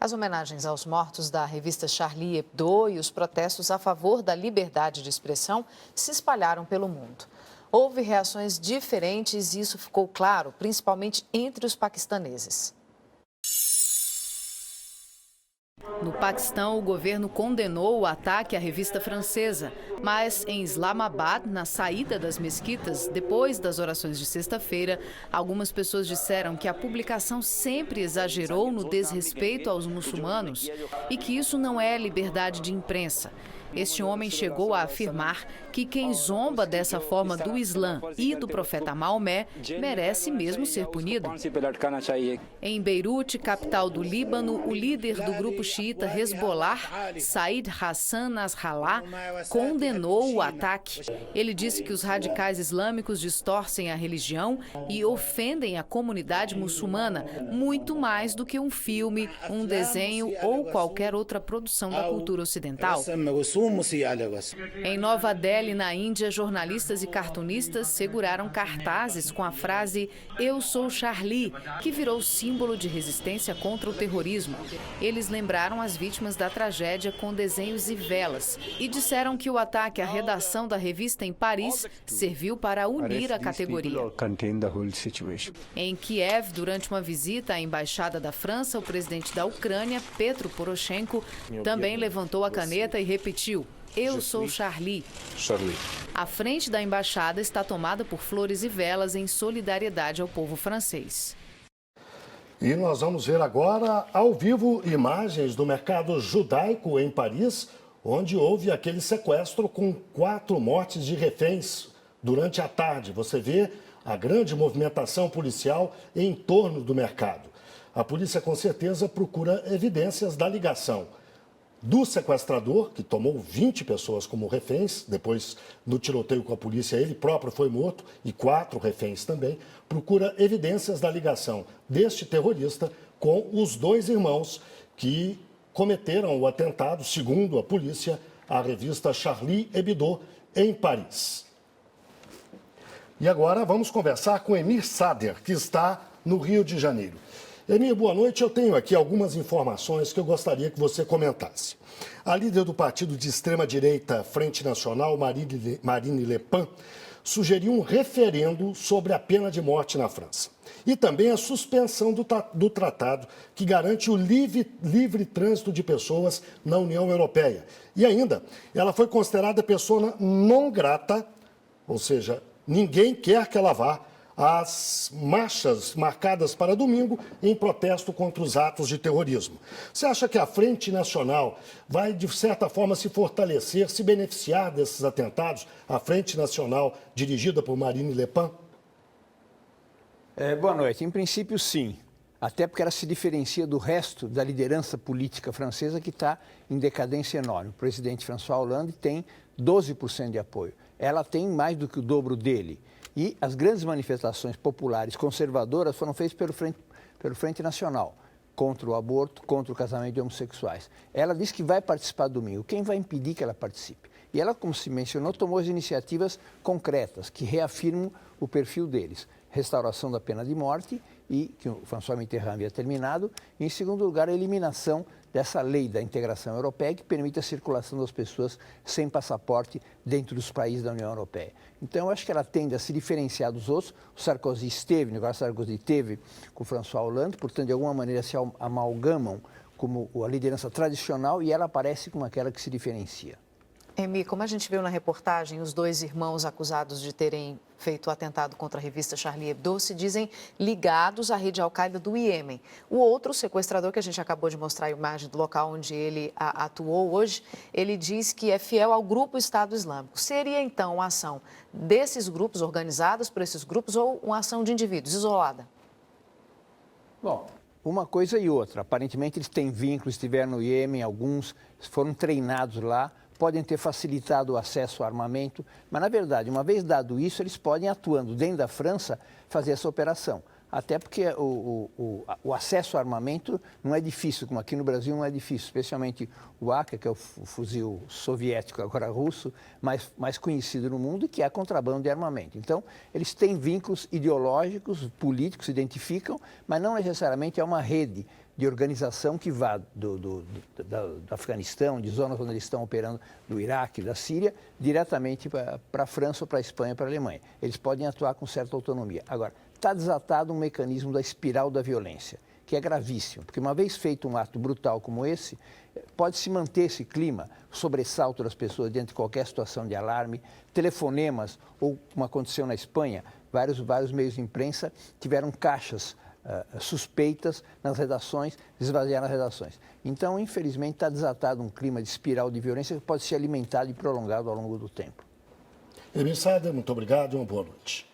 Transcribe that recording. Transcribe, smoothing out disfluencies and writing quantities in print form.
As homenagens aos mortos da revista Charlie Hebdo e os protestos a favor da liberdade de expressão se espalharam pelo mundo. Houve reações diferentes e isso ficou claro, principalmente entre os paquistaneses. No Paquistão, o governo condenou o ataque à revista francesa, mas em Islamabad, na saída das mesquitas, depois das orações de sexta-feira, algumas pessoas disseram que a publicação sempre exagerou no desrespeito aos muçulmanos e que isso não é liberdade de imprensa. Este homem chegou a afirmar que quem zomba dessa forma do Islã e do profeta Maomé merece mesmo ser punido. Em Beirute, capital do Líbano, o líder do grupo xiita Hezbollah, Said Hassan Nasrallah, condenou o ataque. Ele disse que os radicais islâmicos distorcem a religião e ofendem a comunidade muçulmana muito mais do que um filme, um desenho ou qualquer outra produção da cultura ocidental. Em Nova Delhi, na Índia, jornalistas e cartunistas seguraram cartazes com a frase "Eu sou Charlie", que virou símbolo de resistência contra o terrorismo. Eles lembraram as vítimas da tragédia com desenhos e velas e disseram que o ataque à redação da revista em Paris serviu para unir a categoria. Em Kiev, durante uma visita à embaixada da França, o presidente da Ucrânia, Petro Poroshenko, também levantou a caneta e repetiu: "Eu sou Charlie". A frente da embaixada está tomada por flores e velas em solidariedade ao povo francês. E nós vamos ver agora, ao vivo, imagens do mercado judaico em Paris, onde houve aquele sequestro com 4 mortes de reféns durante a tarde. Você vê a grande movimentação policial em torno do mercado. A polícia, com certeza, procura evidências da ligação do sequestrador, que tomou 20 pessoas como reféns, depois no tiroteio com a polícia ele próprio foi morto, e 4 reféns também, procura evidências da ligação deste terrorista com os 2 irmãos que cometeram o atentado, segundo a polícia, à revista Charlie Hebdo, em Paris. E agora vamos conversar com Emir Sader, que está no Rio de Janeiro. Emir, boa noite. Eu tenho aqui algumas informações que eu gostaria que você comentasse. A líder do partido de extrema-direita Frente Nacional, Marine Le Pen, sugeriu um referendo sobre a pena de morte na França. E também a suspensão do tratado que garante o livre trânsito de pessoas na União Europeia. E ainda, ela foi considerada pessoa não grata, ou seja, ninguém quer que ela vá às marchas marcadas para domingo em protesto contra os atos de terrorismo. Você acha que a Frente Nacional vai, de certa forma, se fortalecer, se beneficiar desses atentados? A Frente Nacional, dirigida por Marine Le Pen? Boa noite. Em princípio, sim. Até porque ela se diferencia do resto da liderança política francesa, que está em decadência enorme. O presidente François Hollande tem 12% de apoio. Ela tem mais do que o dobro dele. E as grandes manifestações populares conservadoras foram feitas pelo Frente Nacional, contra o aborto, contra o casamento de homossexuais. Ela disse que vai participar domingo. Quem vai impedir que ela participe? E ela, como se mencionou, tomou as iniciativas concretas que reafirmam o perfil deles. Restauração da pena de morte, e que o François Mitterrand havia terminado. E, em segundo lugar, a eliminação dessa lei da integração europeia que permite a circulação das pessoas sem passaporte dentro dos países da União Europeia. Então, eu acho que ela tende a se diferenciar dos outros. O Sarkozy esteve, Nicolas Sarkozy teve com o François Hollande, portanto, de alguma maneira se amalgamam como a liderança tradicional e ela aparece como aquela que se diferencia. Emi, como a gente viu na reportagem, os 2 irmãos acusados de terem feito o atentado contra a revista Charlie Hebdo se dizem ligados à rede Al-Qaeda do Iêmen. O outro sequestrador, que a gente acabou de mostrar a imagem do local onde ele atuou hoje, ele diz que é fiel ao grupo Estado Islâmico. Seria, então, uma ação desses grupos, organizadas por esses grupos, ou uma ação de indivíduos, isolada? Bom, uma coisa e outra. Aparentemente, eles têm vínculos, estiveram no Iêmen, alguns foram treinados lá, podem ter facilitado o acesso ao armamento, mas, na verdade, uma vez dado isso, eles podem, atuando dentro da França, fazer essa operação. Até porque o acesso ao armamento não é difícil, como aqui no Brasil não é difícil, especialmente o AK, que é o fuzil soviético, agora russo, mais conhecido no mundo, e que é contrabando de armamento. Então, eles têm vínculos ideológicos, políticos, se identificam, mas não necessariamente é uma rede de organização que vá do Afeganistão, de zonas onde eles estão operando, do Iraque, da Síria, diretamente para a França, para a Espanha, para a Alemanha. Eles podem atuar com certa autonomia. Agora, está desatado um mecanismo da espiral da violência, que é gravíssimo, porque uma vez feito um ato brutal como esse, pode-se manter esse clima, sobressalto das pessoas diante de qualquer situação de alarme, telefonemas, ou como aconteceu na Espanha, vários meios de imprensa tiveram caixas suspeitas nas redações, esvaziaram as redações. Então, infelizmente, está desatado um clima de espiral de violência que pode ser alimentado e prolongado ao longo do tempo. Emir Sader, muito obrigado e uma boa noite.